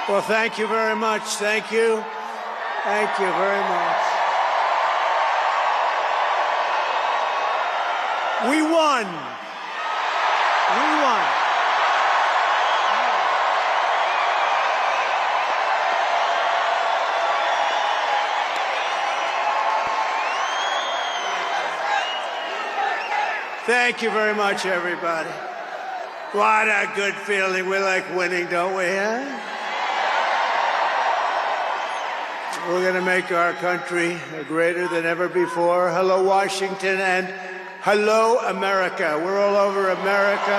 Well, thank you very much. Thank you. Thank you very much. We won. We won. Thank you very much, everybody. What a good feeling. We like winning, don't we, huh? We're going to make our country greater than ever before. Hello, Washington, and hello, America. We're all over America.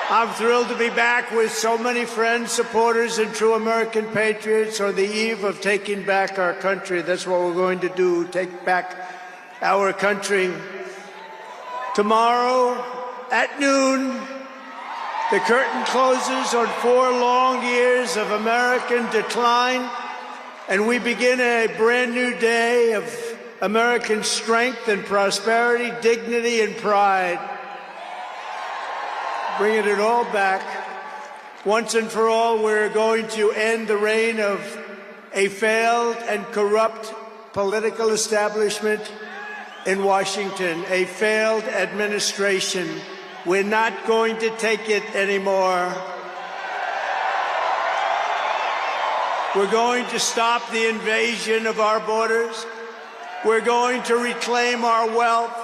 I'm thrilled to be back with so many friends, supporters, and true American patriots on the eve of taking back our country. That's what we're going to do, take back our country. Tomorrow at noon, the curtain closes on 4 long years of American decline, and we begin a brand new day of American strength and prosperity, dignity and pride. Bringing it all back. Once and for all, we're going to end the reign of a failed and corrupt political establishment in Washington, a failed administration. We're not going to take it anymore. We're going to stop the invasion of our borders. We're going to reclaim our wealth.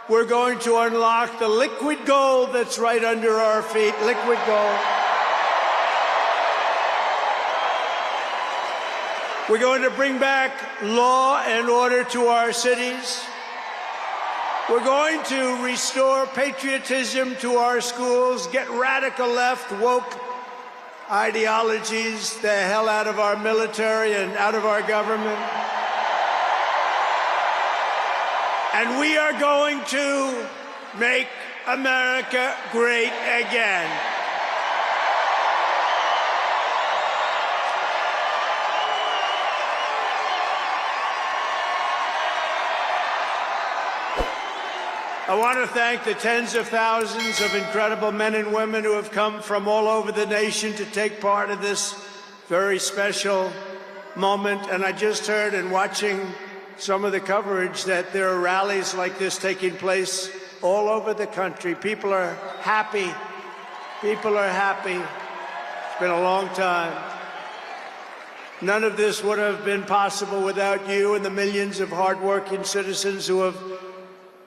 We're going to unlock the liquid gold that's right under our feet, liquid gold. We're going to bring back law and order to our cities. We're going to restore patriotism to our schools, get radical left, woke ideologies the hell out of our military and out of our government. And we are going to make America great again. I want to thank the tens of thousands of incredible men and women who have come from all over the nation to take part in this very special moment. And I just heard in watching some of the coverage that there are rallies like this taking place all over the country. People are happy. People are happy. It's been a long time. None of this would have been possible without you and the millions of hardworking citizens who have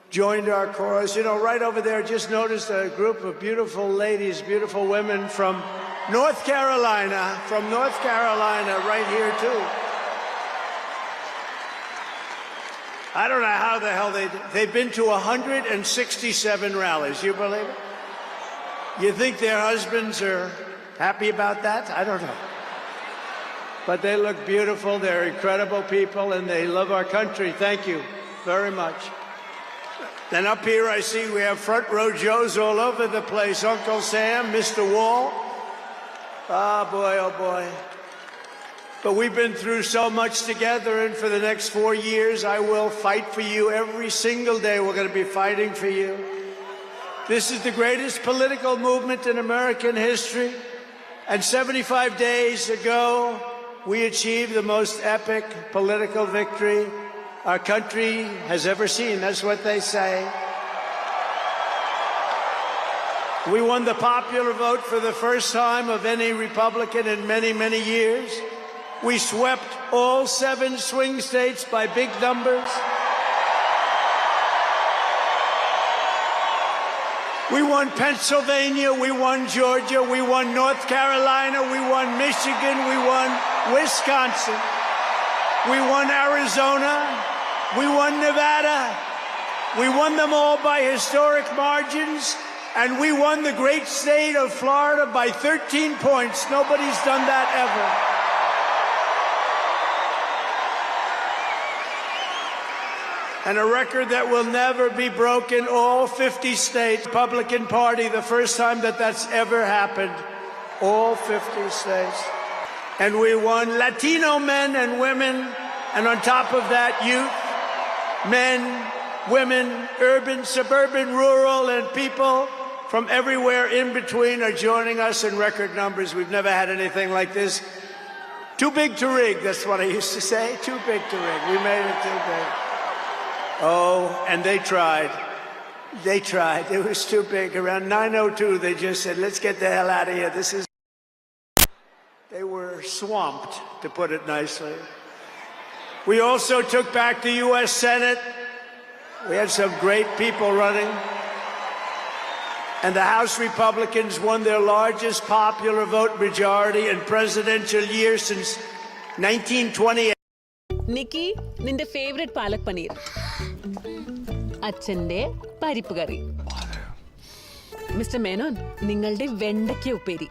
joined our cause. You know, right over there, just noticed a group of beautiful ladies, beautiful women from North Carolina, right here too. I don't know how the hell they've been to 167 rallies. You believe it? You think their husbands are happy about that? I don't know. But they look beautiful. They're incredible people, and they love our country. Thank you very much. Then up here I see we have front row Joes all over the place. Uncle Sam, Mr. Wall. Oh boy. But we've been through so much together, and for the next 4 years I will fight for you every single day. We're going to be fighting for you. This is the greatest political movement in American history. And 75 days ago, we achieved the most epic political victory our country has ever seen. That's what they say. We won the popular vote for the first time of any Republican in many, many years. We swept all 7 swing states by big numbers. We won Pennsylvania, we won Georgia, we won North Carolina, we won Michigan, we won Wisconsin, we won Arizona, we won Nevada. We won them all by historic margins, and we won the great state of Florida by 13 points. Nobody's done that ever. And a record that will never be broken, all 50 states, Republican Party, the first time that that's ever happened, all 50 states. And we won Latino men and women, and on top of that, youth, men, women, urban, suburban, rural, and people from everywhere in between are joining us in record numbers. We've never had anything like this. Too big to rig, that's what I used to say. Too big to rig. We made it too big. Oh, and they tried. They tried. It was too big. Around 9:02, they just said, let's get the hell out of here. This is... They were swamped, to put it nicely. We also took back the U.S. Senate. We had some great people running. And the House Republicans won their largest popular vote majority in presidential year since 1928. Nikki, നിന്റെ favorite palak paneer. അച്ഛന്റെ പരിപ്പ് കറി. Mister Menon, നിങ്ങളുടെ വെണ്ടയ്ക്ക ഉപ്പേരി.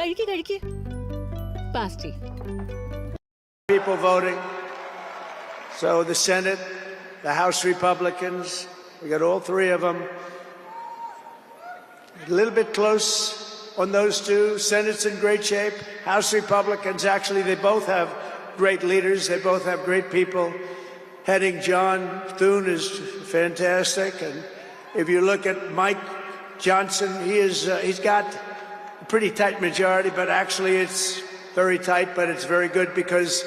കഴിക്ക്. Pasty. People voting. So the Senate, the House Republicans, we got all three of them. A little bit close on those two. Senate's in great shape. House Republicans, actually, they both have great leaders. They both have great people heading. John Thune is fantastic. And if you look at Mike Johnson, he's got a pretty tight majority, but actually it's very tight, but it's very good because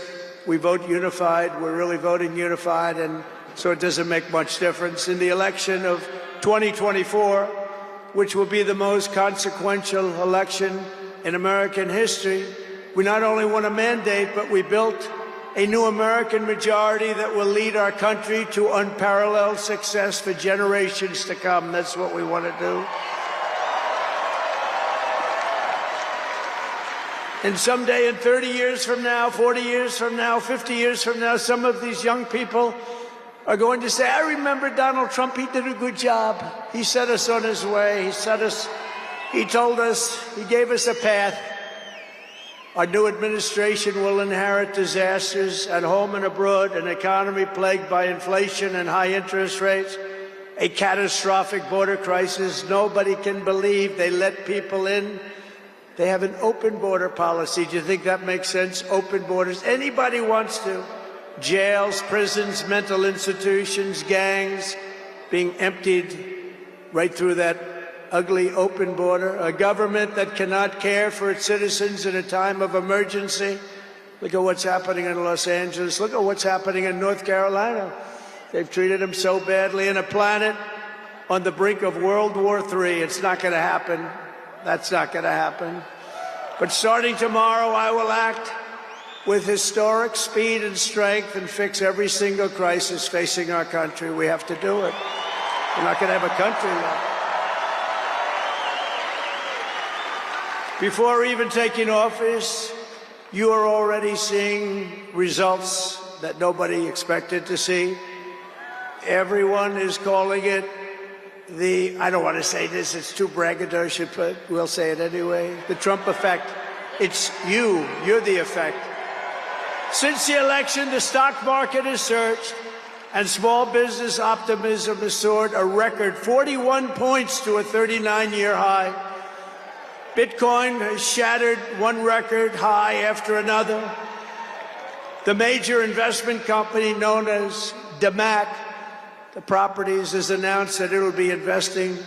we vote unified. We're really voting unified, and so it doesn't make much difference. In the election of 2024, which will be the most consequential election in American history, we not only won a mandate, but we built a new American majority that will lead our country to unparalleled success for generations to come. That's what we want to do. And someday, in 30 years from now, 40 years from now, 50 years from now, some of these young people are going to say, I remember Donald Trump, he did a good job. He set us on his way. He told us, he gave us a path. Our new administration will inherit disasters at home and abroad, an economy plagued by inflation and high interest rates, a catastrophic border crisis. Nobody can believe they let people in. They have an open border policy. Do you think that makes sense? Open borders. Anybody wants to. Jails, prisons, mental institutions, gangs being emptied right through that ugly open border. A government that cannot care for its citizens in a time of emergency. Look at what's happening in Los Angeles. Look at what's happening in North Carolina. They've treated them so badly. In a planet on the brink of World War III. It's not going to happen. That's not going to happen. But starting tomorrow, I will act with historic speed and strength and fix every single crisis facing our country. We have to do it. We're not going to have a country left. Before even taking office, you are already seeing results that nobody expected to see. Everyone is calling it I don't want to say this, it's too braggadocious, but we'll say it anyway. The Trump effect. It's you're the effect. Since the election, the stock market has surged and small business optimism has soared a record 41 points to a 39-year high. Bitcoin has shattered one record high after another. The major investment company known as DMAC, the properties, has announced that it will be investing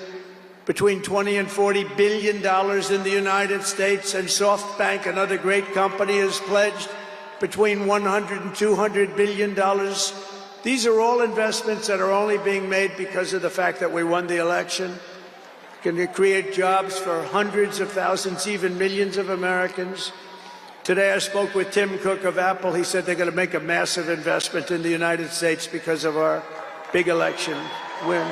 between $20 and $40 billion in the United States, and SoftBank, another great company, has pledged between $100 and $200 billion. These are all investments that are only being made because of the fact that we won the election. Can create jobs for hundreds of thousands, even millions of Americans. Today I spoke with Tim Cook of Apple. He said they're going to make a massive investment in the United States because of our big election win.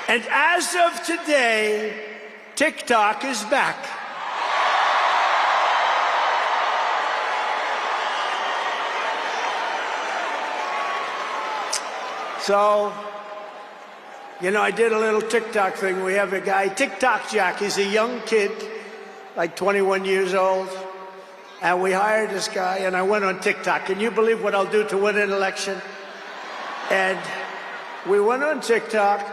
And as of today, TikTok is back. So, you know, I did a little TikTok thing. We have a guy, TikTok Jack. He's a young kid, like 21 years old. And we hired this guy, and I went on TikTok. Can you believe what I'll do to win an election? And we went on TikTok,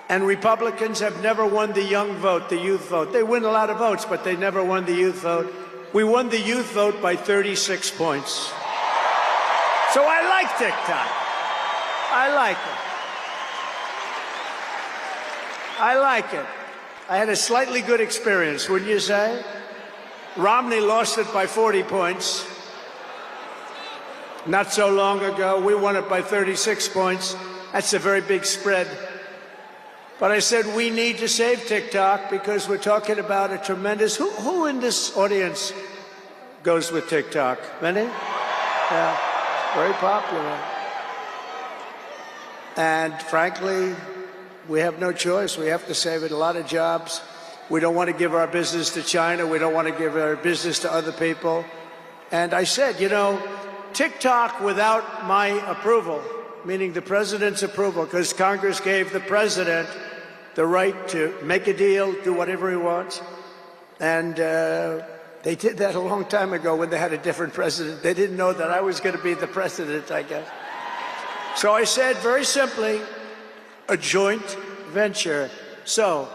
and Republicans have never won the young vote, the youth vote. They win a lot of votes, but they never won the youth vote. We won the youth vote by 36 points. So I like TikTok. I like it. I like it. I had a slightly good experience, wouldn't you say? Romney lost it by 40 points. Not so long ago, we won it by 36 points. That's a very big spread. But I said we need to save TikTok because we're talking about a tremendous... Who in this audience goes with TikTok? Many? Yeah, very popular. And frankly, we have no choice. We have to save it. A lot of jobs. We don't want to give our business to China. We don't want to give our business to other people. And I said, you know, TikTok without my approval, meaning the president's approval, because Congress gave the president the right to make a deal, do whatever he wants. And they did that a long time ago when they had a different president. They didn't know that I was going to be the president, I guess. So I said, very simply, a joint venture. So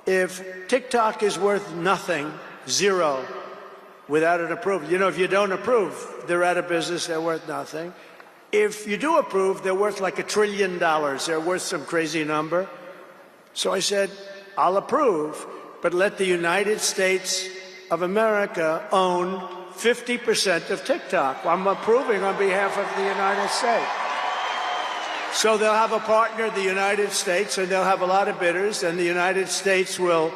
if TikTok is worth nothing, zero, without an approval, you know, if you don't approve, they're out of business, they're worth nothing. If you do approve, they're worth like $1 trillion. They're worth some crazy number. So I said, I'll approve, but let the United States of America own 50% of TikTok. I'm approving on behalf of the United States. So they'll have a partner, the United States, and they'll have a lot of bidders, and the United States will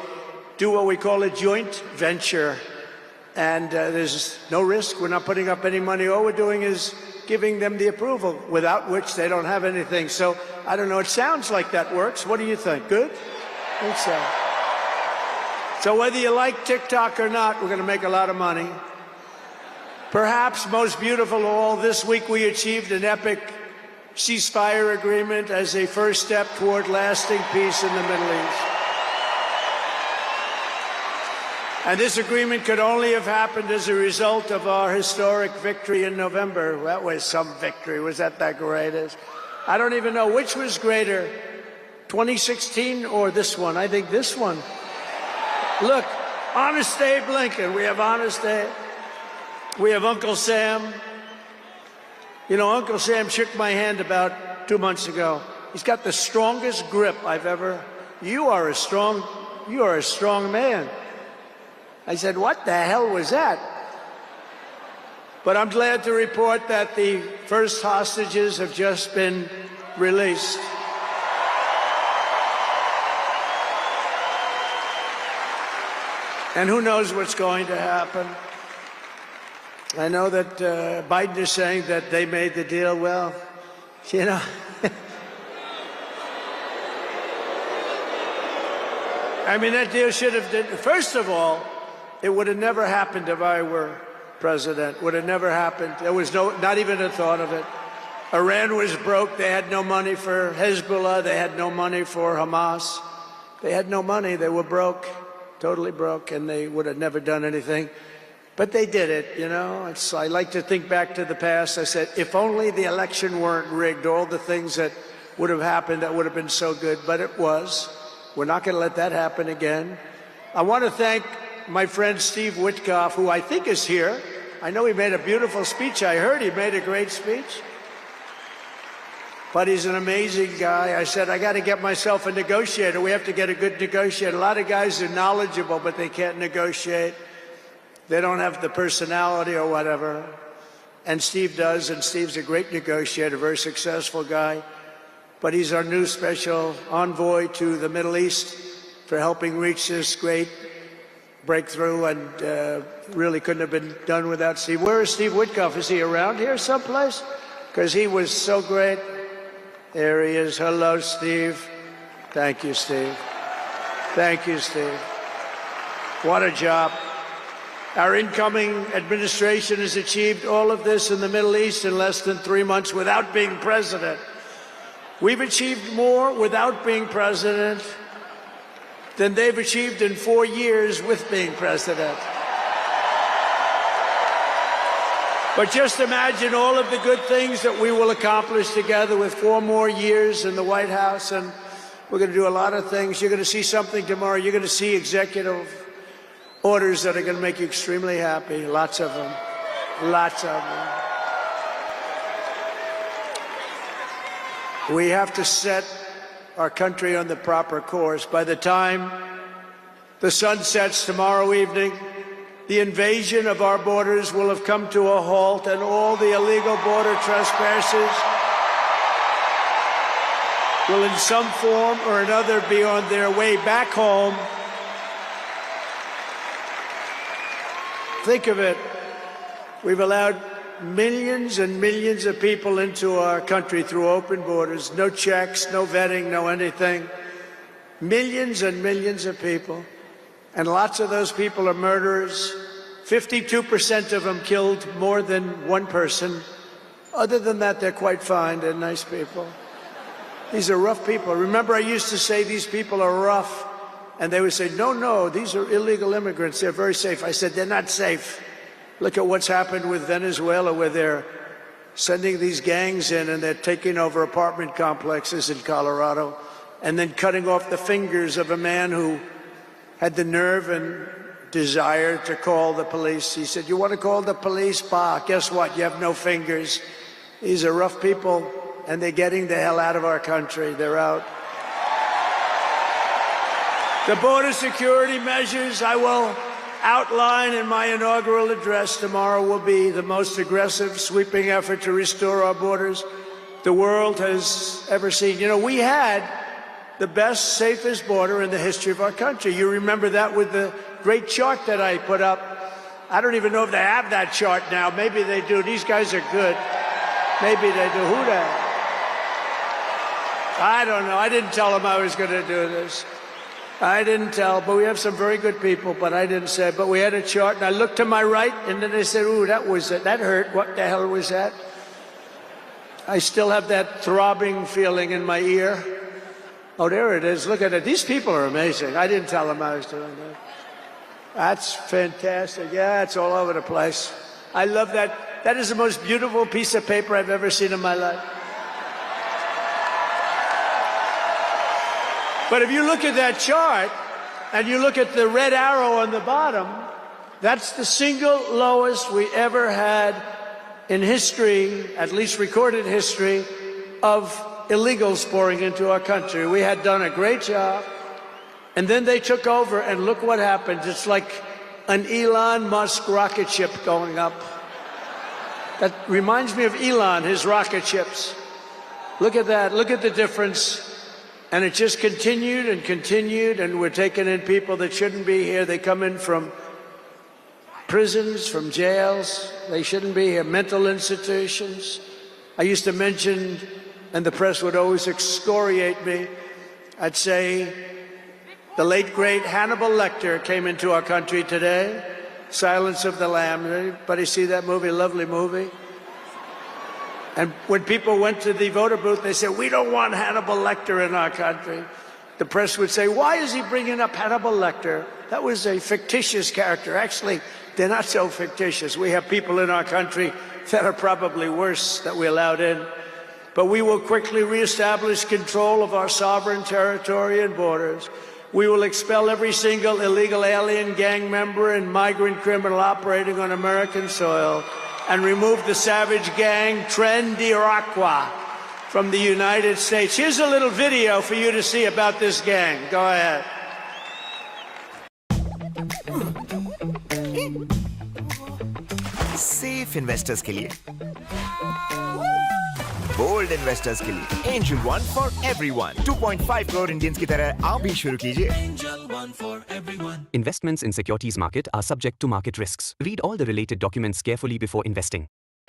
do what we call a joint venture. And there's no risk. We're not putting up any money. All we're doing is giving them the approval, without which they don't have anything. So I don't know. It sounds like that works. What do you think? Good? I think so. So whether you like TikTok or not, we're going to make a lot of money. Perhaps most beautiful of all, this week we achieved an epic ceasefire agreement as a first step toward lasting peace in the Middle East. And this agreement could only have happened as a result of our historic victory in November. That was some victory. Was that greatest? I don't even know which was greater, 2016 or this one. I think this one. Look, Honest Abe Lincoln. We have Honest Abe. We have Uncle Sam. You know, Uncle Sam shook my hand about 2 months ago. He's got the strongest grip I've ever... You are a strong man. I said, what the hell was that? But I'm glad to report that the first hostages have just been released. And who knows what's going to happen? I know that Biden is saying that they made the deal. Well, you know, I mean, that deal should have done. First of all, it would have never happened if I were president. Would have never happened. There was not even a thought of it. Iran was broke. They had no money for Hezbollah. They had no money for Hamas. They had no money. They were broke, totally broke, and they would have never done anything. But they did it, you know. I like to think back to the past. I said, if only the election weren't rigged, all the things that would have happened, that would have been so good. But it was. We're not going to let that happen again. I want to thank my friend Steve Witkoff, who I think is here. I know he made a beautiful speech. I heard he made a great speech. But he's an amazing guy. I said, I got to get myself a negotiator. We have to get a good negotiator. A lot of guys are knowledgeable, but they can't negotiate. They don't have the personality or whatever. And Steve does, and Steve's a great negotiator, very successful guy. But he's our new special envoy to the Middle East for helping reach this great breakthrough, and really couldn't have been done without Steve. Where is Steve Witkoff? Is he around here someplace? Because he was so great. There he is. Hello, Steve. Thank you, Steve. Thank you, Steve. What a job. Our incoming administration has achieved all of this in the Middle East in less than 3 months without being president. We've achieved more without being president than they've achieved in 4 years with being president. But just imagine all of the good things that we will accomplish together with 4 more years in the White House, and we're going to do a lot of things. You're going to see something tomorrow. You're going to see executive orders that are going to make you extremely happy. Lots of them. Lots of them. We have to set our country on the proper course. By the time the sun sets tomorrow evening, the invasion of our borders will have come to a halt, and all the illegal border trespassers will in some form or another be on their way back home. Think of it. We've allowed millions and millions of people into our country through open borders, no checks, no vetting, no anything. Millions and millions of people. And lots of those people are murderers. 52% of them killed more than one person. Other than that, they're quite fine. They're nice people. These are rough people. Remember, I used to say these people are rough. And they would say, no, these are illegal immigrants. They're very safe. I said, they're not safe. Look at what's happened with Venezuela, where they're sending these gangs in and they're taking over apartment complexes in Colorado and then cutting off the fingers of a man who had the nerve and desire to call the police. He said, you want to call the police? Bah, guess what? You have no fingers. These are rough people, and they're getting the hell out of our country. They're out. The border security measures I will outline in my inaugural address tomorrow will be the most aggressive, sweeping effort to restore our borders the world has ever seen. You know, we had the best, safest border in the history of our country. You remember that with the great chart that I put up. I don't even know if they have that chart now. Maybe they do. These guys are good. Maybe they do. Who the? I don't know. I didn't tell them I was going to do this. I didn't tell, but we have some very good people, but I didn't say. But we had a chart, and I looked to my right, and then they said, ooh, that hurt. What the hell was that? I still have that throbbing feeling in my ear. Oh, there it is. Look at it. These people are amazing. I didn't tell them I was doing that. That's fantastic. Yeah, it's all over the place. I love that. That is the most beautiful piece of paper I've ever seen in my life. But if you look at that chart and you look at the red arrow on the bottom, that's the single lowest we ever had in history, at least recorded history, of illegals pouring into our country. We had done a great job, and then they took over, and look what happened. It's like an Elon Musk rocket ship going up. That reminds me of Elon, his rocket ships. Look at that. Look at the difference. And it just continued and continued, and we're taking in people that shouldn't be here. They come in from prisons, from jails. They shouldn't be here. Mental institutions. I used to mention, and the press would always excoriate me, I'd say the late, great Hannibal Lecter came into our country today. Silence of the Lambs. Anybody see that movie? Lovely movie. And when people went to the voter booth, they said, we don't want Hannibal Lecter in our country. The press would say, why is he bringing up Hannibal Lecter? That was a fictitious character. Actually, they're not so fictitious. We have people in our country that are probably worse that we allowed in. But we will quickly reestablish control of our sovereign territory and borders. We will expel every single illegal alien, gang member, and migrant criminal operating on American soil, and remove the savage gang Tren de Aragua from the United States. Here's a little video for you to see about this gang. Go ahead. Safe investors के लिए, bold investors के लिए, Angel One for everyone. 2.5 crore Indians की तरह आप भी शुरू कीजिए. Angel One for everyone. Investments in securities market are subject to market risks. Read all the related documents carefully before investing.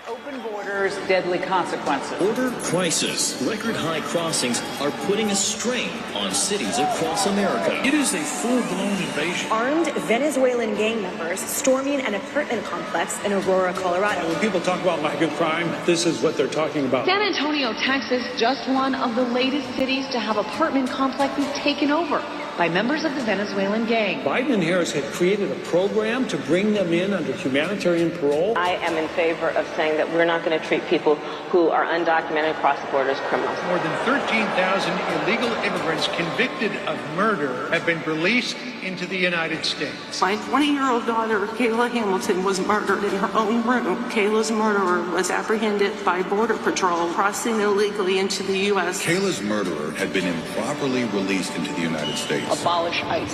Open borders, deadly consequences. Border crisis. Record high crossings are putting a strain on cities across America. It is a full-blown invasion. Armed Venezuelan gang members storming an apartment complex in Aurora, Colorado. When people talk about migrant crime, this is what they're talking about. San Antonio, Texas, just one of the latest cities to have apartment complexes taken over. by members of the Venezuelan gang. Biden and Harris had created a program to bring them in under humanitarian parole. I am in favor of saying that we're not going to treat people who are undocumented across the border as criminals. More than 13,000 illegal immigrants convicted of murder have been released into the United States. My 20-year-old daughter, Kayla Hamilton, was murdered in her own room. Kayla's murderer was apprehended by Border Patrol crossing illegally into the U.S. Kayla's murderer had been improperly released into the United States. Abolish ICE.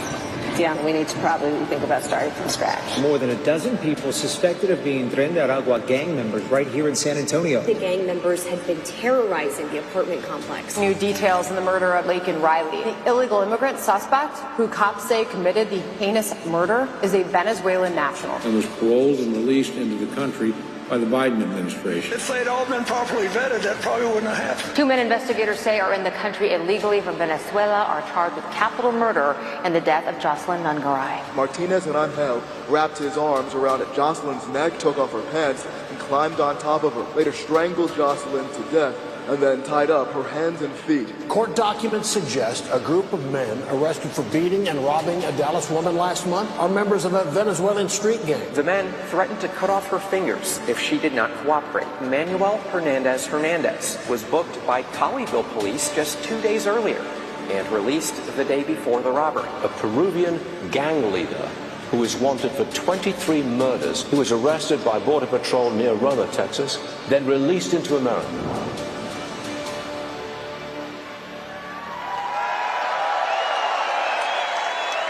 Yeah, we need to probably think about starting from scratch. More than a dozen people suspected of being Tren de Aragua gang members right here in San Antonio. The gang members had been terrorizing the apartment complex. New details in the murder of Laken Riley. The illegal immigrant suspect, who cops say committed the heinous murder, is a Venezuelan national. And was paroled and released into the country by the Biden administration. If they'd all been properly vetted, that probably wouldn't have happened. 2 men investigators say are in the country illegally from Venezuela are charged with capital murder and the death of Jocelyn Nungaray. Martinez and Angel wrapped his arms around Jocelyn's neck, took off her pants, and climbed on top of her. Later strangled Jocelyn to death and then tied up her hands and feet. Court documents suggest a group of men arrested for beating and robbing a Dallas woman last month are members of a Venezuelan street gang. The men threatened to cut off her fingers if she did not cooperate. Manuel Hernandez was booked by Colleyville police just 2 days earlier and released the day before the robbery. A Peruvian gang leader who is wanted for 23 murders, who was arrested by Border Patrol near Roma, Texas, then released into America.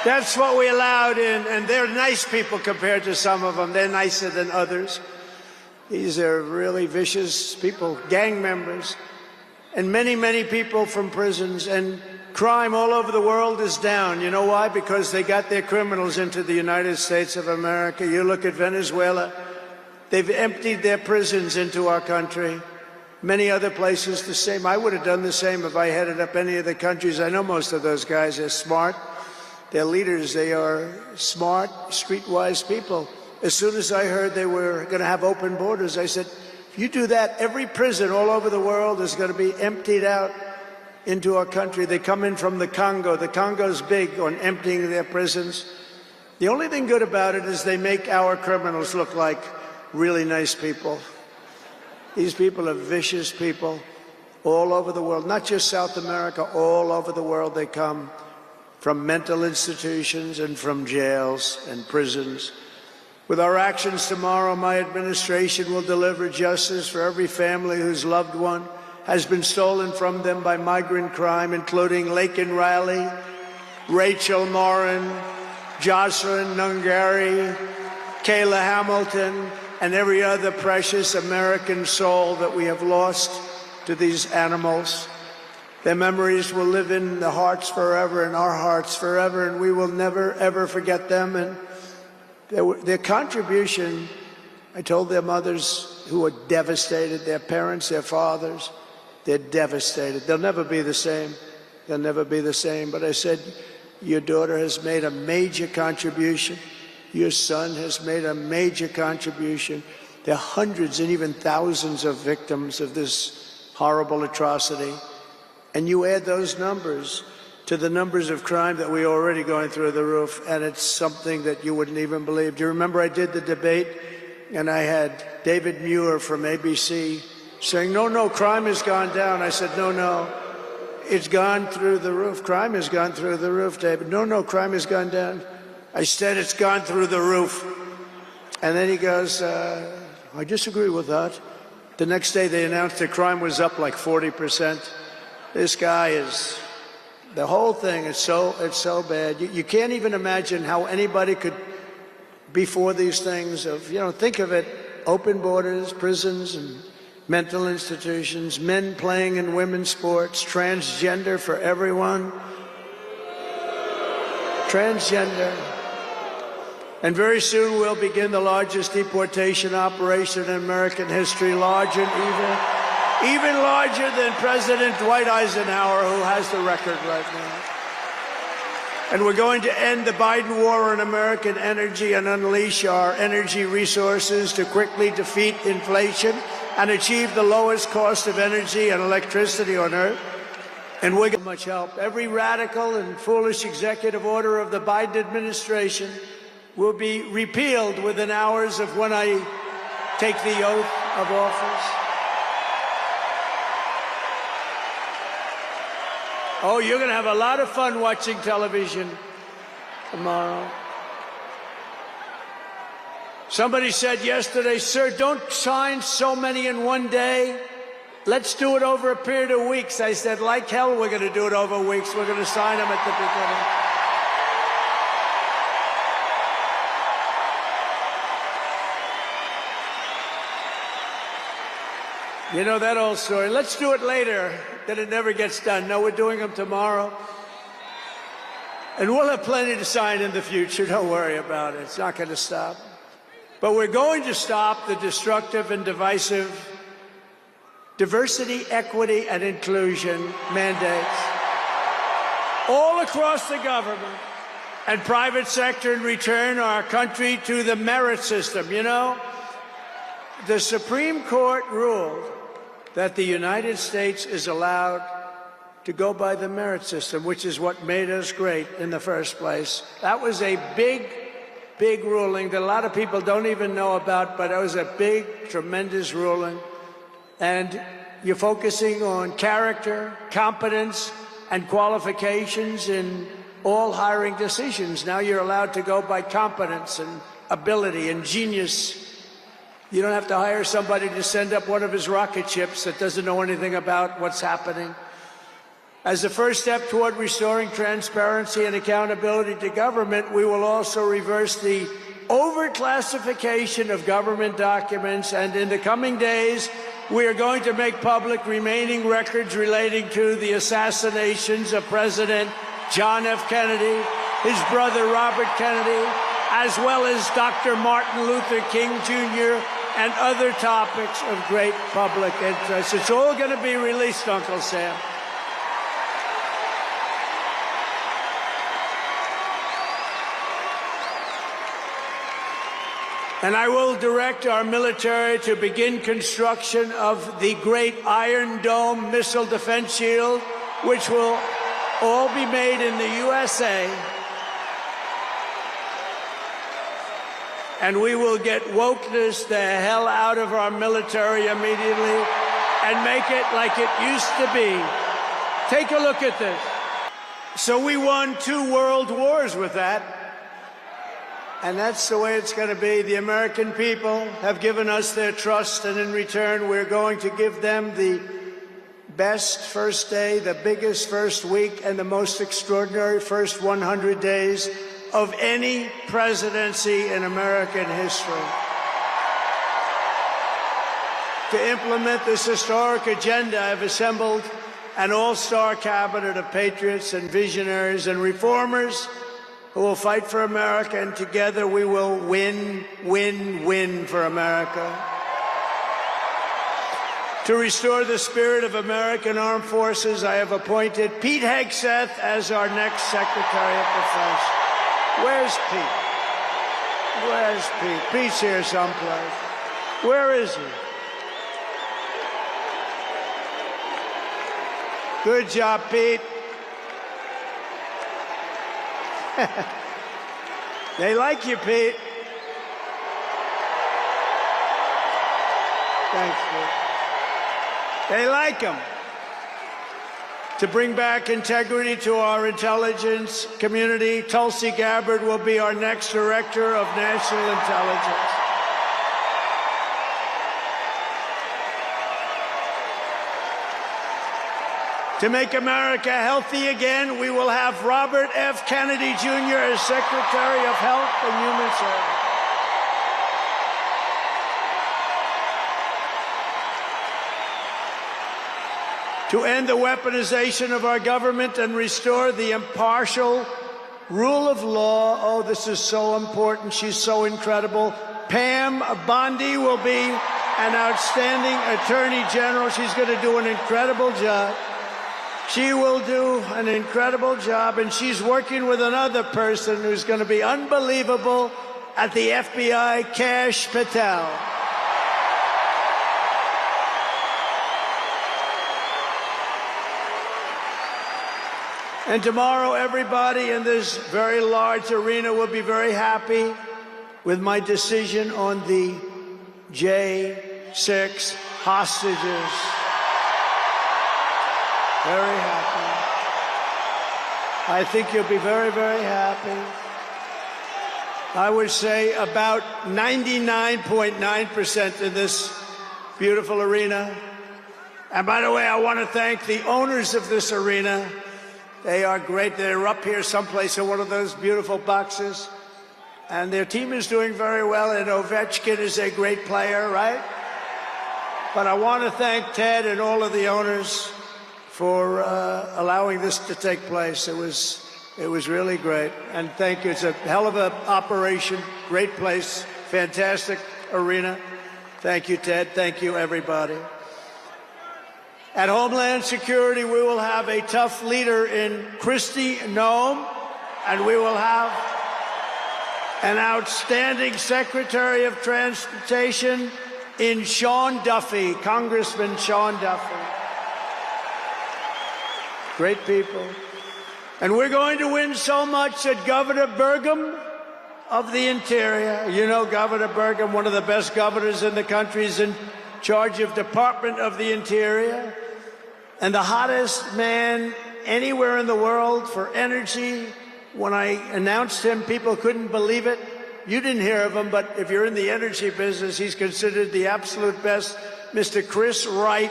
That's what we allowed in, and they're nice people compared to some of them. They're nicer than others. These are really vicious people, gang members, and many, many people from prisons. And crime all over the world is down. You know why? Because they got their criminals into the United States of America. You look at Venezuela, they've emptied their prisons into our country. Many other places the same. I would have done the same if I headed up any of the countries. I know most of those guys are smart. They're leaders. They are smart, streetwise people. As soon as I heard they were going to have open borders, I said, if you do that, every prison all over the world is going to be emptied out into our country. They come in from the Congo. The Congo's big on emptying their prisons. The only thing good about it is they make our criminals look like really nice people. These people are vicious people all over the world, not just South America, all over the world they come. From mental institutions and from jails and prisons. With our actions tomorrow, my administration will deliver justice for every family whose loved one has been stolen from them by migrant crime, including Laken Riley, Rachel Morin, Jocelyn Nungaray, Kayla Hamilton, and every other precious American soul that we have lost to these animals. Their memories will live in the hearts forever, in our hearts forever, and we will never, ever forget them. And their contribution, I told their mothers who were devastated, their parents, their fathers, they're devastated. They'll never be the same. They'll never be the same. But I said, your daughter has made a major contribution. Your son has made a major contribution. There are hundreds and even thousands of victims of this horrible atrocity. And you add those numbers to the numbers of crime that we're already going through the roof, and it's something that you wouldn't even believe. Do you remember I did the debate, and I had David Muir from ABC saying, no, crime has gone down. I said, no, it's gone through the roof. Crime has gone through the roof, David. No, crime has gone down. I said, it's gone through the roof. And then he goes, I disagree with that. The next day they announced that crime was up like 40%. This guy is, the whole thing is it's so bad. You can't even imagine how anybody could be for these things of, think of it, open borders, prisons and mental institutions, men playing in women's sports, transgender for everyone. Transgender. And very soon we'll begin the largest deportation operation in American history, larger and even larger than President Dwight Eisenhower, who has the record right now. And we're going to end the Biden war on American energy and unleash our energy resources to quickly defeat inflation and achieve the lowest cost of energy and electricity on earth. And we're getting much help. Every radical and foolish executive order of the Biden administration will be repealed within hours of when I take the oath of office. Oh, you're going to have a lot of fun watching television tomorrow. Somebody said yesterday, sir, don't sign so many in one day. Let's do it over a period of weeks. I said, like hell, we're going to do it over weeks. We're going to sign them at the beginning. You know that old story. Let's do it later. Then it never gets done. No, we're doing them tomorrow. And we'll have plenty to sign in the future. Don't worry about it. It's not going to stop. But we're going to stop the destructive and divisive diversity, equity, and inclusion mandates all across the government and private sector and return our country to the merit system. You know, the Supreme Court ruled that the United States is allowed to go by the merit system, which is what made us great in the first place. That was a big ruling that a lot of people don't even know about, but it was a big, tremendous ruling. And you're focusing on character, competence, and qualifications in all hiring decisions. Now you're allowed to go by competence and ability and genius. You don't have to hire somebody to send up one of his rocket ships that doesn't know anything about what's happening. As a first step toward restoring transparency and accountability to government, we will also reverse the overclassification of government documents, and in the coming days, we are going to make public remaining records relating to the assassinations of President John F. Kennedy, his brother Robert Kennedy, as well as Dr. Martin Luther King Jr., and other topics of great public interest. It's all going to be released, Uncle Sam. And I will direct our military to begin construction of the great Iron Dome missile defense shield, which will all be made in the USA. And we will get wokeness the hell out of our military immediately and make it like it used to be. Take a look at this. So we won 2 world wars with that. And that's the way it's going to be. The American people have given us their trust, and in return, we're going to give them the best first day, the biggest first week, and the most extraordinary first 100 days of any presidency in American history. To implement this historic agenda, I've assembled an all-star cabinet of patriots and visionaries and reformers who will fight for America, and together we will win, win, win for America. To restore the spirit of American Armed Forces, I have appointed Pete Hegseth as our next Secretary of Defense. Where's Pete? Where's Pete? Pete's here someplace. Where is he? Good job, Pete. They like you, Pete. Thanks, Pete. They like him. To bring back integrity to our intelligence community, Tulsi Gabbard will be our next Director of National Intelligence. To make America healthy again, we will have Robert F. Kennedy Jr. as Secretary of Health and Human Services. To end the weaponization of our government and restore the impartial rule of law. Oh, this is so important. She's so incredible. Pam Bondi will be an outstanding Attorney General. She's going to do an incredible job. She will do an incredible job, and she's working with another person who's going to be unbelievable at the FBI, Kash Patel. And tomorrow, everybody in this very large arena will be very happy with my decision on the J6 hostages. Very happy. I think you'll be very, very happy. I would say about 99.9% in this beautiful arena. And by the way, I want to thank the owners of this arena. They are great. They're up here someplace in one of those beautiful boxes. And their team is doing very well, and Ovechkin is a great player, right? But I want to thank Ted and all of the owners for allowing this to take place. It was really great. And thank you. It's a hell of an operation. Great place. Fantastic arena. Thank you, Ted. Thank you, everybody. At Homeland Security, we will have a tough leader in Kristi Noem, and we will have an outstanding Secretary of Transportation in Sean Duffy, Congressman Sean Duffy. Great people. And we're going to win so much that Governor Burgum of the Interior, you know Governor Burgum, one of the best governors in the country, is in charge of Department of the Interior, and the hottest man anywhere in the world for energy. When I announced him, people couldn't believe it. You didn't hear of him, but if you're in the energy business, he's considered the absolute best. Mr. Chris Wright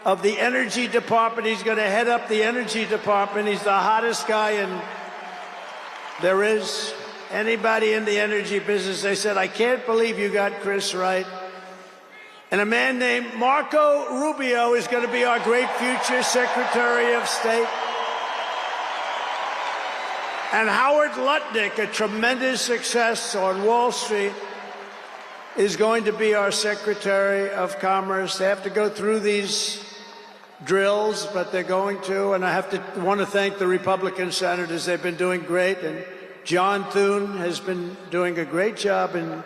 of the Energy Department. He's going to head up the Energy Department. He's the hottest guy there is. Anybody in the energy business, they said, I can't believe you got Chris Wright. And a man named Marco Rubio is going to be our great future Secretary of State. And Howard Lutnick, a tremendous success on Wall Street, is going to be our Secretary of Commerce. They have to go through these drills, but they're going to. And I want to thank the Republican senators. They've been doing great. And John Thune has been doing a great job in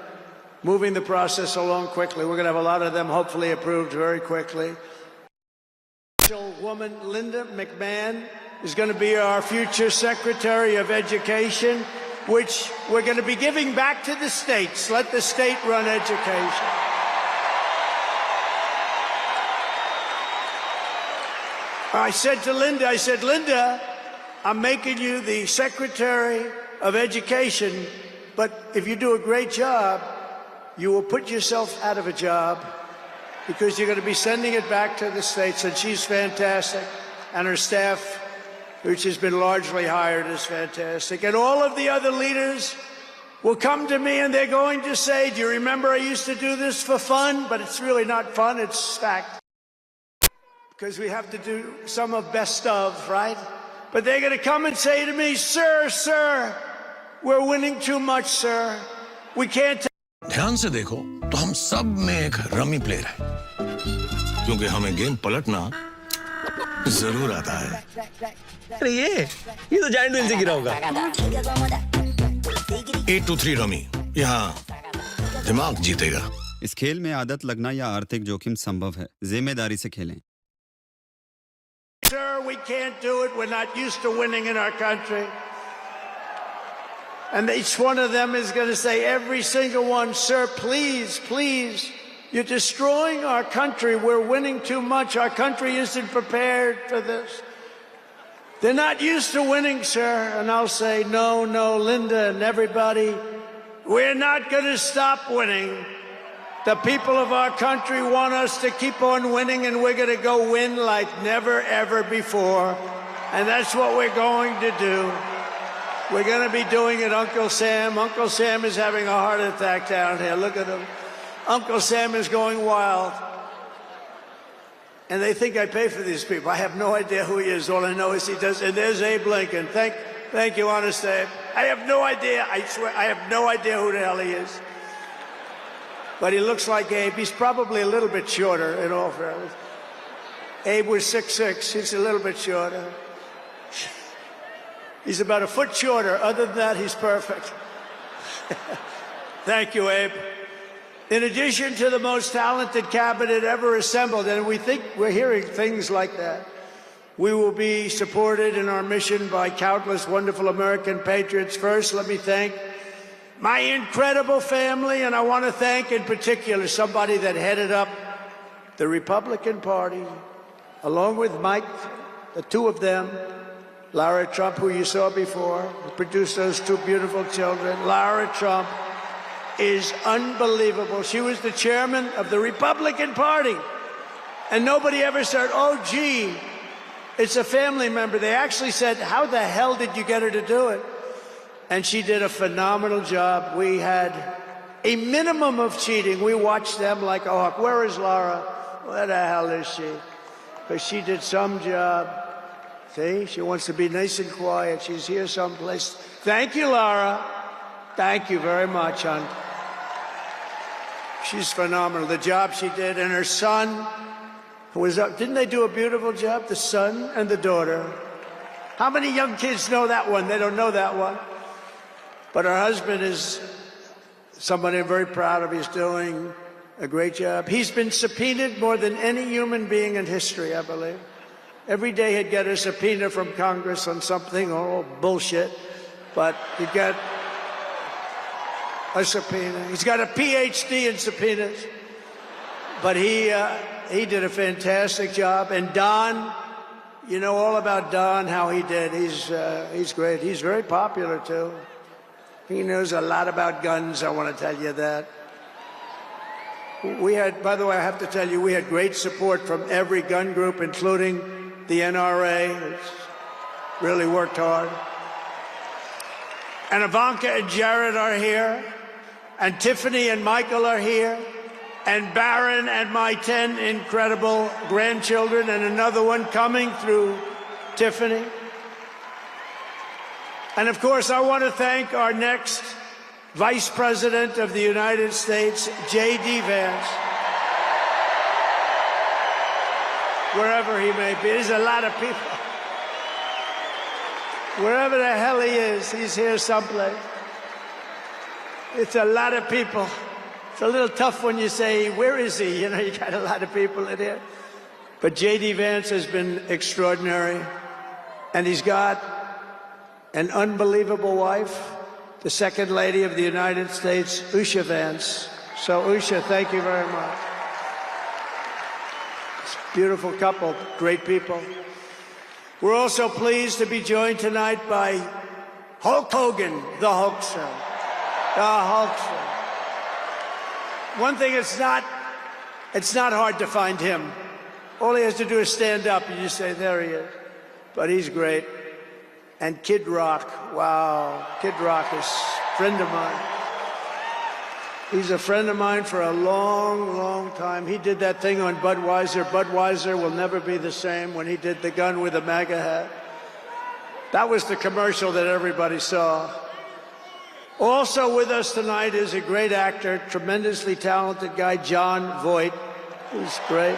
moving the process along quickly. We're going to have a lot of them hopefully approved very quickly. Woman Linda McMahon is going to be our future Secretary of Education, which we're going to be giving back to the states. Let the state run education. I said to Linda, Linda, I'm making you the Secretary of Education, but if you do a great job, you will put yourself out of a job because you're going to be sending it back to the states. And she's fantastic. And her staff, which has been largely hired, is fantastic. And all of the other leaders will come to me and they're going to say, do you remember I used to do this for fun? But it's really not fun, it's fact. Because we have to do some of best of, right? But they're going to come and say to me, sir, we're winning too much, sir. We can't. ध्यान से देखो तो हम सब में एक rummy player है क्योंकि हमें गेम पलटना जरूर आता है अरे ये तो जायंट व्हील से गिरा होगा 8 to 3 रमी यहाँ दिमाग जीतेगा इस खेल में आदत लगना या आर्थिक जोखिम संभव है जिम्मेदारी से खेलें Sir, we can't do it. We're not used to winning in our country. And each one of them is going to say, every single one, sir, please, you're destroying our country. We're winning too much. Our country isn't prepared for this. They're not used to winning, sir. And I'll say, no, Linda and everybody, we're not going to stop winning. The people of our country want us to keep on winning, and we're going to go win like never, ever before. And that's what we're going to do. We're going to be doing it, Uncle Sam. Uncle Sam is having a heart attack down here. Look at him. Uncle Sam is going wild. And they think I pay for these people. I have no idea who he is. All I know is he does. And there's Abe Lincoln. Thank you, honest Abe. I have no idea. I swear, I have no idea who the hell he is. But he looks like Abe. He's probably a little bit shorter, in all fairness. Abe was 6'6". He's a little bit shorter. He's about a foot shorter. Other than that, he's perfect. Thank you, Abe. In addition to the most talented cabinet ever assembled, and we think we're hearing things like that, We will be supported in our mission by countless wonderful American patriots. First, let me thank my incredible family, and I want to thank in particular somebody that headed up the Republican Party, along with Mike, the two of them, Lara Trump, who you saw before, who produced those two beautiful children. Lara Trump is unbelievable. She was the chairman of the Republican Party, and nobody ever said, oh, gee, it's a family member. They actually said, how the hell did you get her to do it? And she did a phenomenal job. We had a minimum of cheating. We watched them like a hawk. Where is Lara? Where the hell is she? Because she did some job. See, she wants to be nice and quiet. She's here someplace. Thank you, Lara. Thank you very much, hon. She's phenomenal. The job she did, and her son, who was up. Didn't they do a beautiful job? The son and the daughter. How many young kids know that one? They don't know that one. But her husband is somebody I'm very proud of. He's doing a great job. He's been subpoenaed more than any human being in history, I believe. Every day he'd get a subpoena from Congress on something, oh, bullshit. But he'd get a subpoena. He's got a PhD in subpoenas. But he did a fantastic job. And Don, you know all about Don, how he did. He's great. He's very popular, too. He knows a lot about guns, I want to tell you that. We had, by the way, I have to tell you, we had great support from every gun group, including the NRA, which really worked hard. And Ivanka and Jared are here, and Tiffany and Michael are here, and Barron and my 10 incredible grandchildren, and another one coming through Tiffany. And of course, I want to thank our next Vice President of the United States, J.D. Vance, wherever he may be. There's a lot of people. Wherever the hell he is, he's here someplace. It's a lot of people. It's a little tough when you say, where is he? You know, you got a lot of people in here. But J.D. Vance has been extraordinary. And he's got an unbelievable wife, the Second Lady of the United States, Usha Vance. So, Usha, thank you very much. It's a beautiful couple, great people. We're also pleased to be joined tonight by Hulk Hogan, the Hulkster. The Hulkster. One thing, it's not hard to find him. All he has to do is stand up and you say, there he is. But he's great. And Kid Rock, wow. Kid Rock is a friend of mine. He's a friend of mine for a long, long time. He did that thing on Budweiser. Budweiser will never be the same when he did the gun with the MAGA hat. That was the commercial that everybody saw. Also with us tonight is a great actor, tremendously talented guy, Jon Voight, who's great,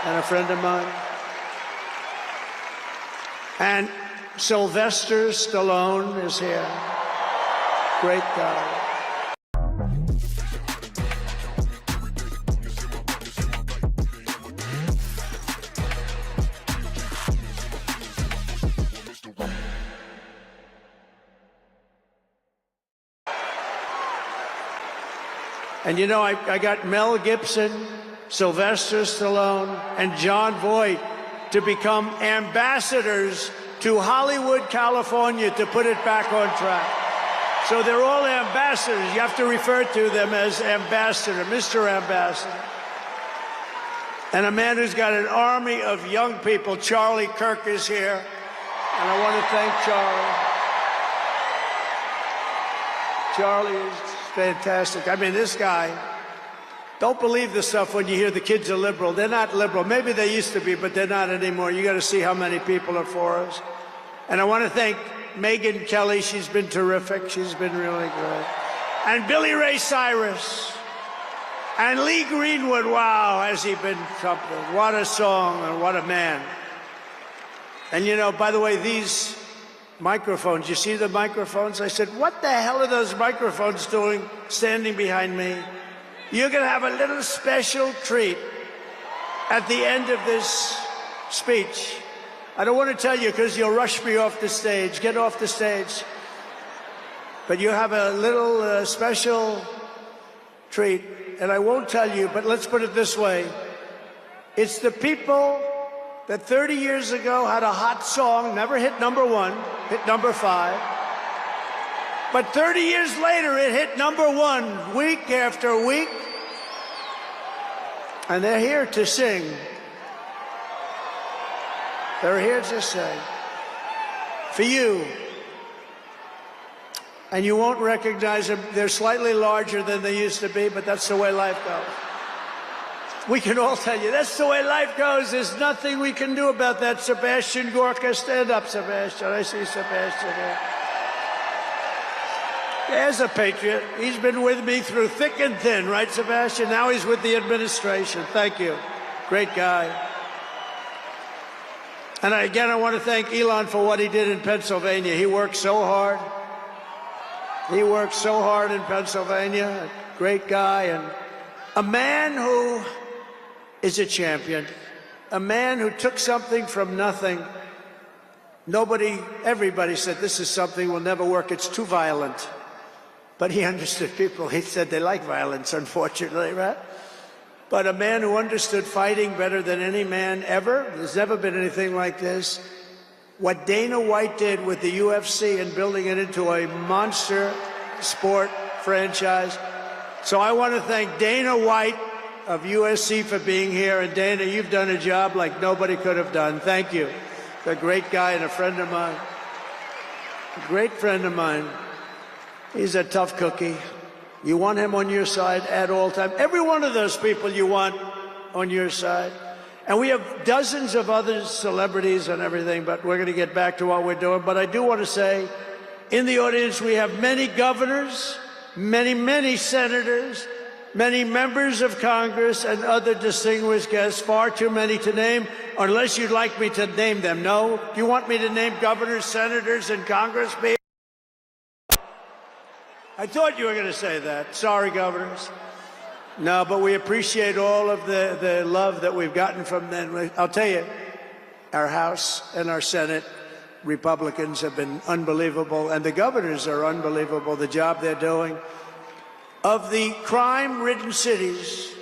and a friend of mine. And Sylvester Stallone is here. Great guy. And you know, I got Mel Gibson, Sylvester Stallone, and Jon Voight to become ambassadors to Hollywood, California, to put it back on track. So they're all ambassadors. You have to refer to them as ambassador, Mr. Ambassador. And a man who's got an army of young people, Charlie Kirk, is here. And I want to thank Charlie. Charlie is fantastic. I mean, this guy, don't believe this stuff when you hear the kids are liberal. They're not liberal. Maybe they used to be, but they're not anymore. You got to see how many people are for us. And I want to thank Megyn Kelly. She's been terrific. She's been really good. And Billy Ray Cyrus. And Lee Greenwood. Wow, has he been something. What a song and what a man. And you know, by the way, these microphones, you see the microphones? I said, what the hell are those microphones doing standing behind me? You're going to have a little special treat at the end of this speech. I don't want to tell you because you'll rush me off the stage. Get off the stage. But you have a little special treat, and I won't tell you, but let's put it this way. It's the people that 30 years ago had a hot song, never hit #1, hit #5. But 30 years later, it hit #1 week after week. And they're here to sing. They're here to sing. For you. And you won't recognize them. They're slightly larger than they used to be, but that's the way life goes. We can all tell you, that's the way life goes. There's nothing we can do about that. Sebastian Gorka, stand up, Sebastian. I see Sebastian here. There's a patriot. He's been with me through thick and thin, right, Sebastian? Now he's with the administration. Thank you. Great guy. And again, I want to thank Elon for what he did in Pennsylvania. He worked so hard. He worked so hard in Pennsylvania. A great guy and a man who is a champion. A man who took something from nothing. Everybody said this is something will never work. It's too violent. But he understood people. He said they like violence, unfortunately, right? But a man who understood fighting better than any man ever. There's never been anything like this. What Dana White did with the UFC and building it into a monster sport franchise. So I want to thank Dana White of USC for being here. And Dana, you've done a job like nobody could have done. Thank you. A great guy and a friend of mine. A great friend of mine. He's a tough cookie. You want him on your side at all times. Every one of those people you want on your side. And we have dozens of other celebrities and everything, but we're going to get back to what we're doing. But I do want to say, in the audience, we have many governors, many senators, many members of Congress, and other distinguished guests, far too many to name, unless you'd like me to name them. No? Do you want me to name governors, senators, and congresspeople? I thought you were going to say that. Sorry, governors. No, but we appreciate all of the love that we've gotten from them. I'll tell you, our House and our Senate Republicans have been unbelievable, and the governors are unbelievable, the job they're doing. Of the crime-ridden cities,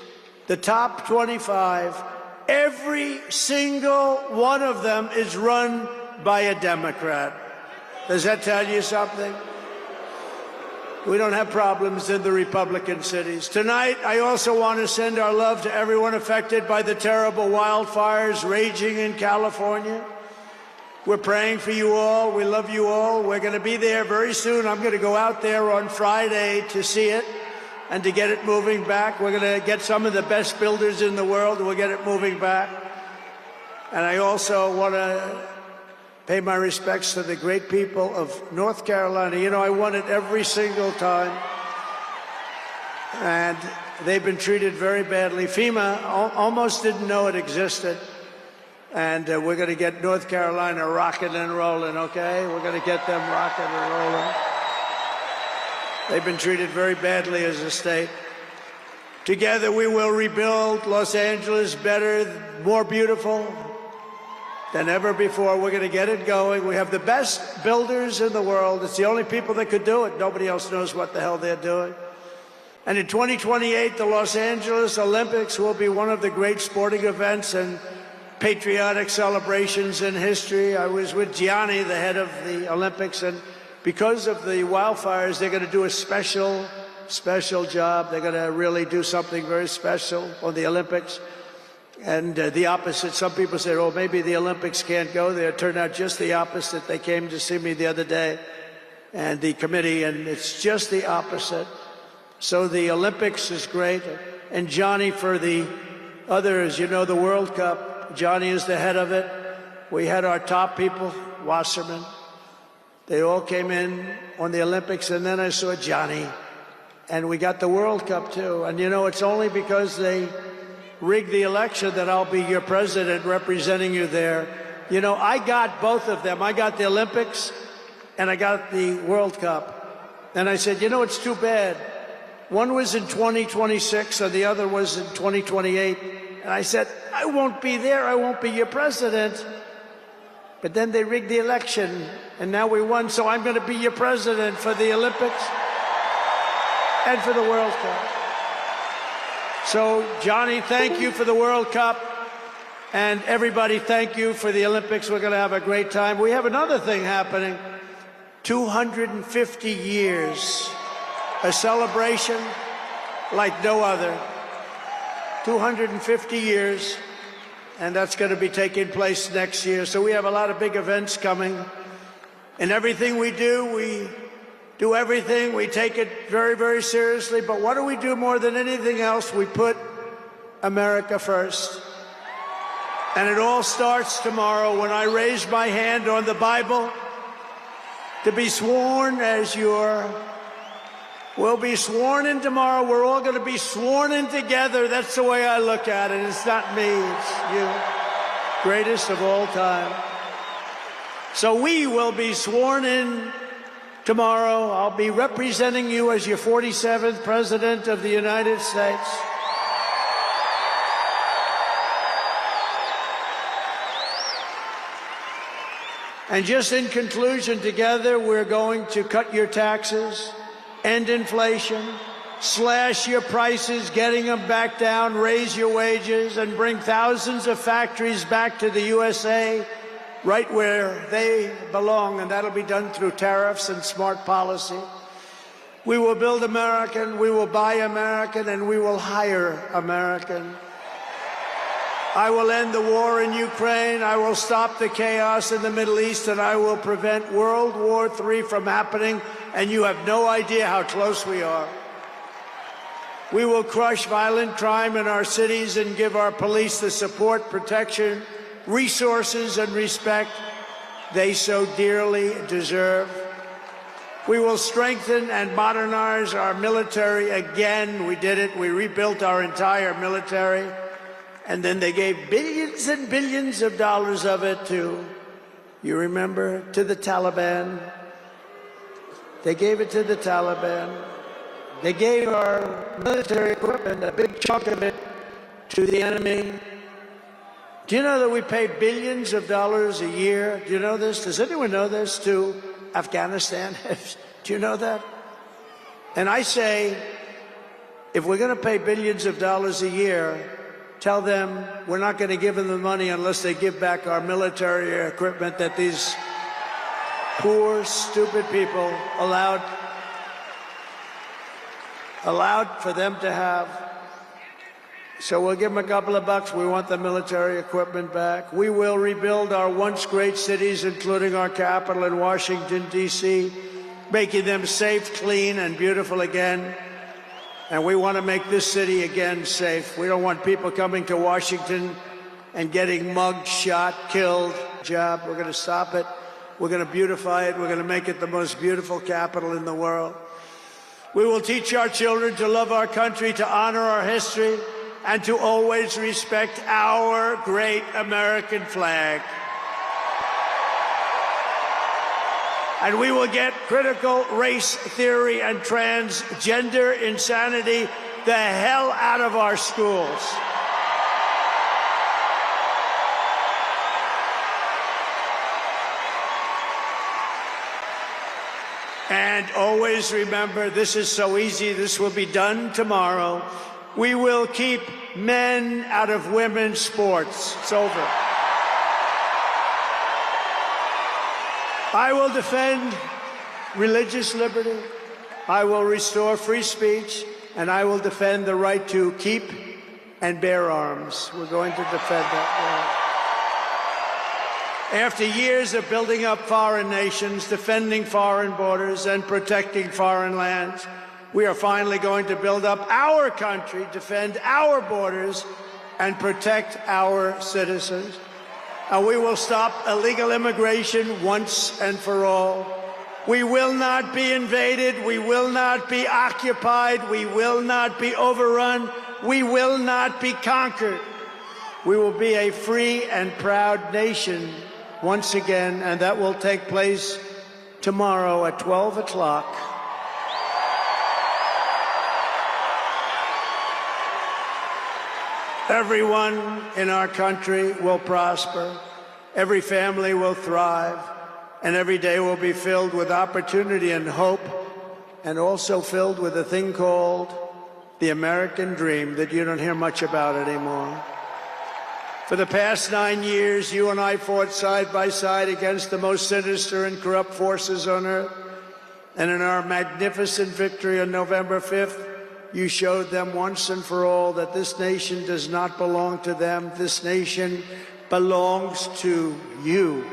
the top 25, every single one of them is run by a Democrat. Does that tell you something? We don't have problems in the Republican cities. Tonight, I also want to send our love to everyone affected by the terrible wildfires raging in California. We're praying for you all. We love you all. We're going to be there very soon. I'm going to go out there on Friday to see it and to get it moving back. We're going to get some of the best builders in the world, and we'll get it moving back. And I also want to pay my respects to the great people of North Carolina. You know, I won it every single time. And they've been treated very badly. FEMA almost didn't know it existed. And we're going to get North Carolina rocking and rolling, okay? We're going to get them rocking and rolling. They've been treated very badly as a state. Together we will rebuild Los Angeles better, more beautiful than ever before. We're going to get it going. We have the best builders in the world. It's the only people that could do it. Nobody else knows what the hell they're doing. And in 2028, the Los Angeles Olympics will be one of the great sporting events and patriotic celebrations in history. I was with Gianni, the head of the Olympics, and because of the wildfires, they're going to do a special job. They're going to really do something very special on the Olympics. And the opposite, some people said, oh, maybe the Olympics can't go there. It turned out just the opposite. They came to see me the other day, and the committee, and it's just the opposite. So the Olympics is great. And Johnny for the others, you know, the World Cup, Johnny is the head of it. We had our top people, Wasserman. They all came in on the Olympics, and then I saw Johnny. And we got the World Cup, too. And, you know, it's only because they rigged the election that I'll be your president representing you there. You know, I got both of them. I got the Olympics and I got the World Cup. And I said, you know, it's too bad. One was in 2026 and the other was in 2028. And I said, I won't be there. I won't be your president. But then they rigged the election, and now we won, so I'm going to be your president for the Olympics and for the World Cup. So, Johnny, thank you for the World Cup. And everybody, thank you for the Olympics. We're going to have a great time. We have another thing happening. 250 years. A celebration like no other. 250 years. And that's going to be taking place next year. So we have a lot of big events coming. And everything we do everything. We take it very, very seriously. But what do we do more than anything else? We put America first. And it all starts tomorrow when I raise my hand on the Bible to be sworn as we'll be sworn in tomorrow. We're all going to be sworn in together. That's the way I look at it. It's not me, it's you. Greatest of all time. So we will be sworn in tomorrow. I'll be representing you as your 47th President of the United States. And just in conclusion, together we're going to cut your taxes, end inflation, slash your prices, getting them back down, raise your wages, and bring thousands of factories back to the USA, right where they belong, and that'll be done through tariffs and smart policy. We will build American, we will buy American, and we will hire American. I will end the war in Ukraine, I will stop the chaos in the Middle East, and I will prevent World War III from happening, and you have no idea how close we are. We will crush violent crime in our cities and give our police the support, protection, resources, and respect they so dearly deserve. We will strengthen and modernize our military again. We did it. We rebuilt our entire military. And then they gave billions and billions of dollars of it to, you remember, to the Taliban. They gave it to the Taliban. They gave our military equipment, a big chunk of it, to the enemy. Do you know that we pay billions of dollars a year? Do you know this? Does anyone know this? To Afghanistan? Do you know that? And I say, if we're going to pay billions of dollars a year, tell them we're not going to give them the money unless they give back our military equipment that these poor, stupid people allowed for them to have. So we'll give them a couple of bucks. We want the military equipment back. We will rebuild our once great cities, including our capital in Washington, D.C., making them safe, clean, and beautiful again. And we want to make this city again safe. We don't want people coming to Washington and getting mugged, shot, killed. We're going to stop it. We're going to beautify it. We're going to make it the most beautiful capital in the world. We will teach our children to love our country, to honor our history, and to always respect our great American flag. And we will get critical race theory and transgender insanity the hell out of our schools. And always remember, this is so easy, this will be done tomorrow. We will keep men out of women's sports. It's over. I will defend religious liberty, I will restore free speech, and I will defend the right to keep and bear arms. We're going to defend that right. After years of building up foreign nations, defending foreign borders, and protecting foreign lands, we are finally going to build up our country, defend our borders, and protect our citizens. And we will stop illegal immigration once and for all. We will not be invaded. We will not be occupied. We will not be overrun. We will not be conquered. We will be a free and proud nation once again, and that will take place tomorrow at 12 o'clock. Everyone in our country will prosper. Every family will thrive, and every day will be filled with opportunity and hope, and also filled with a thing called the American dream that you don't hear much about anymore. For the past 9 years, you and I fought side by side against the most sinister and corrupt forces on earth. And in our magnificent victory on November 5th, you showed them once and for all that this nation does not belong to them. This nation belongs to you.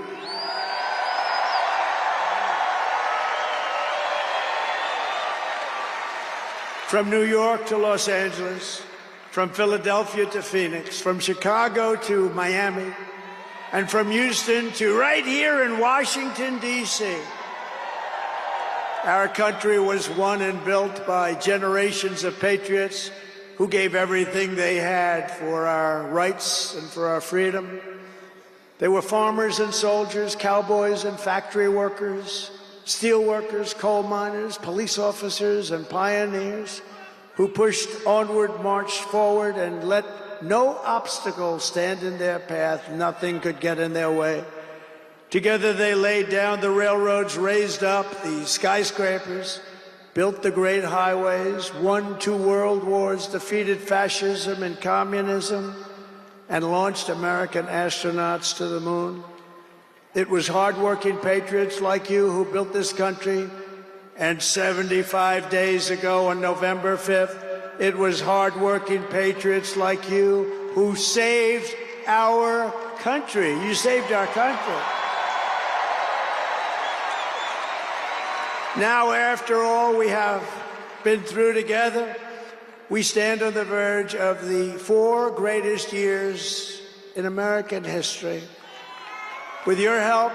From New York to Los Angeles, from Philadelphia to Phoenix, from Chicago to Miami, and from Houston to right here in Washington, D.C. Our country was won and built by generations of patriots who gave everything they had for our rights and for our freedom. They were farmers and soldiers, cowboys and factory workers, steel workers, coal miners, police officers, and pioneers who pushed onward, marched forward, and let no obstacle stand in their path. Nothing could get in their way. Together they laid down the railroads, raised up the skyscrapers, built the great highways, won 2 world wars, defeated fascism and communism, and launched American astronauts to the moon. It was hardworking patriots like you who built this country. And 75 days ago on November 5th, it was hardworking patriots like you who saved our country. You saved our country. Now, after all we have been through together, we stand on the verge of the 4 greatest years in American history. With your help,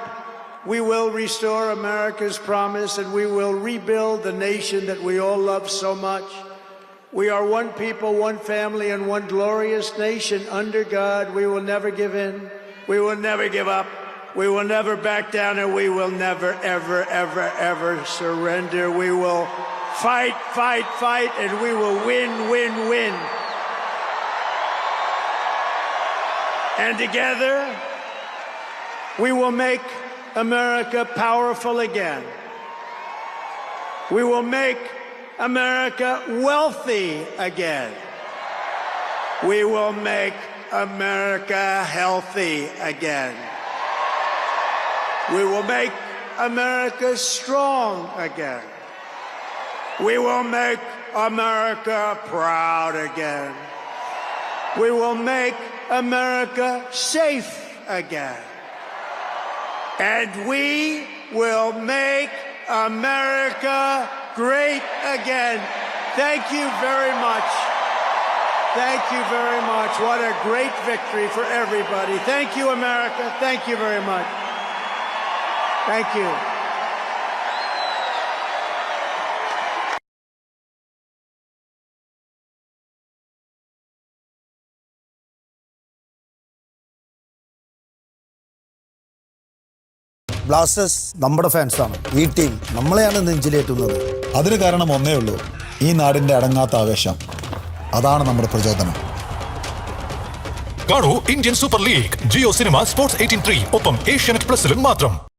we will restore America's promise, and we will rebuild the nation that we all love so much. We are one people, one family, and one glorious nation under God. We will never give in. We will never give up. We will never back down, and we will never, ever, ever, ever surrender. We will fight, fight, fight, and we will win, win, win. And together, we will make America powerful again. We will make America wealthy again. We will make America healthy again. We will make America strong again. We will make America proud again. We will make America safe again. And we will make America great again. Thank you very much. Thank you very much. What a great victory for everybody. Thank you, America. Thank you very much. Thank you. Blasters നമ്മുടെ ഫാൻസാണ്. ഈ team നമ്മളെയാണ് നെഞ്ചിലേറ്റുന്നത്. അതിന് കാരണം ഒന്നേ ഉള്ളൂ, ഈ നാടിന്റെ അടങ്ങാത്ത ആവേശം. അതാണ് നമ്മുടെ പ്രചോദനം. കാണൂ Indian super league Jio cinema sports 18-3 ഒപ്പം ഏഷ്യാനെറ്റ് പ്ലസിലും മാത്രം.